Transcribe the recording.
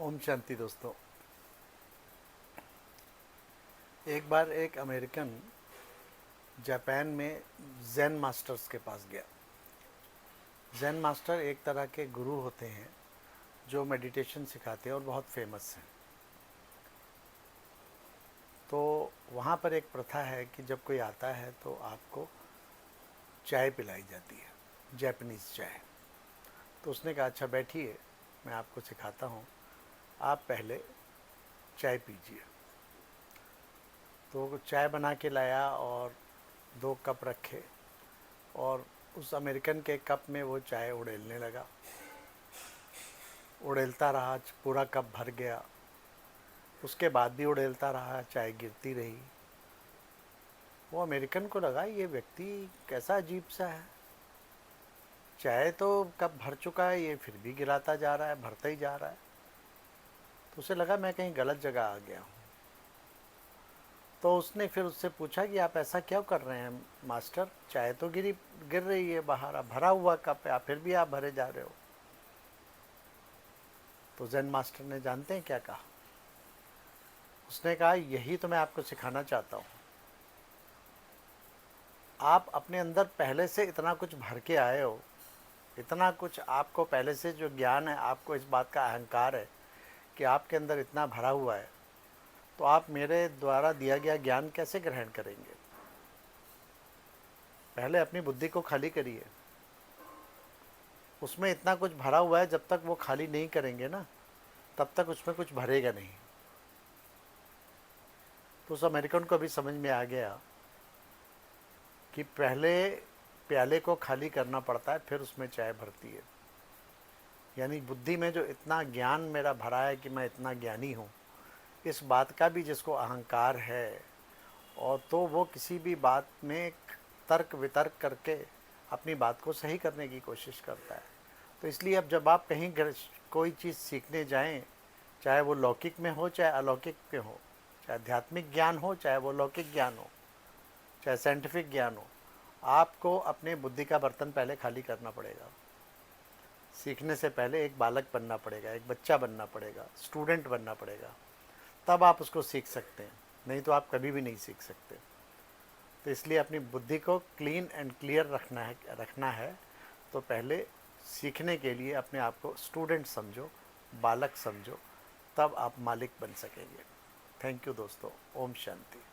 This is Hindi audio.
ओम शांति दोस्तों। एक बार एक अमेरिकन जापान में जैन मास्टर्स के पास गया। जैन मास्टर एक तरह के गुरु होते हैं जो मेडिटेशन सिखाते हैं और बहुत फेमस हैं। तो वहाँ पर एक प्रथा है कि जब कोई आता है तो आपको चाय पिलाई जाती है, जापानीज़ चाय। तो उसने कहा अच्छा बैठिए, मैं आपको सिखाता हूँ, आप पहले चाय पीजिए। तो चाय बना के लाया और 2 कप रखे और उस अमेरिकन के कप में वो चाय उड़ेलने लगा। उड़ेलता रहा, पूरा कप भर गया। उसके बाद भी उड़ेलता रहा, चाय गिरती रही। वो अमेरिकन को लगा ये व्यक्ति कैसा अजीब सा है, चाय तो कप भर चुका है, ये फिर भी गिराता जा रहा है, भरता ही जा रहा है। तो उसे लगा मैं कहीं गलत जगह आ गया हूँ। तो उसने फिर उससे पूछा कि आप ऐसा क्यों कर रहे हैं मास्टर, चाय तो गिर रही है बाहर, भरा हुआ कप है, आप फिर भी आप भरे जा रहे हो। तो जैन मास्टर ने जानते हैं क्या कहा? उसने कहा यही तो मैं आपको सिखाना चाहता हूँ। आप अपने अंदर पहले से इतना कुछ भर के आए हो, इतना कुछ आपको पहले से जो ज्ञान है, आपको इस बात का अहंकार है कि आपके अंदर इतना भरा हुआ है, तो आप मेरे द्वारा दिया गया ज्ञान कैसे ग्रहण करेंगे? पहले अपनी बुद्धि को खाली करिए। उसमें इतना कुछ भरा हुआ है, जब तक वो खाली नहीं करेंगे ना, तब तक उसमें कुछ भरेगा नहीं। तो उस अमेरिकन को भी समझ में आ गया कि पहले प्याले को खाली करना पड़ता है, फिर उसमें चाय भरती है। यानी बुद्धि में जो इतना ज्ञान मेरा भरा है कि मैं इतना ज्ञानी हूँ, इस बात का भी जिसको अहंकार है, और तो वो किसी भी बात में तर्क वितर्क करके अपनी बात को सही करने की कोशिश करता है। तो इसलिए अब जब आप कहीं कोई चीज़ सीखने जाएं, चाहे वो लौकिक में हो चाहे अलौकिक में हो, चाहे आध्यात्मिक ज्ञान हो चाहे वो लौकिक ज्ञान हो, चाहे साइंटिफिक ज्ञान हो, आपको अपने बुद्धि का बर्तन पहले खाली करना पड़ेगा। सीखने से पहले एक बालक बनना पड़ेगा, एक बच्चा बनना पड़ेगा, स्टूडेंट बनना पड़ेगा, तब आप उसको सीख सकते हैं, नहीं तो आप कभी भी नहीं सीख सकते। तो इसलिए अपनी बुद्धि को क्लीन एंड क्लियर रखना है। तो पहले सीखने के लिए अपने आप को स्टूडेंट समझो, बालक समझो, तब आप मालिक बन सकेंगे। थैंक यू दोस्तों। ओम शांति।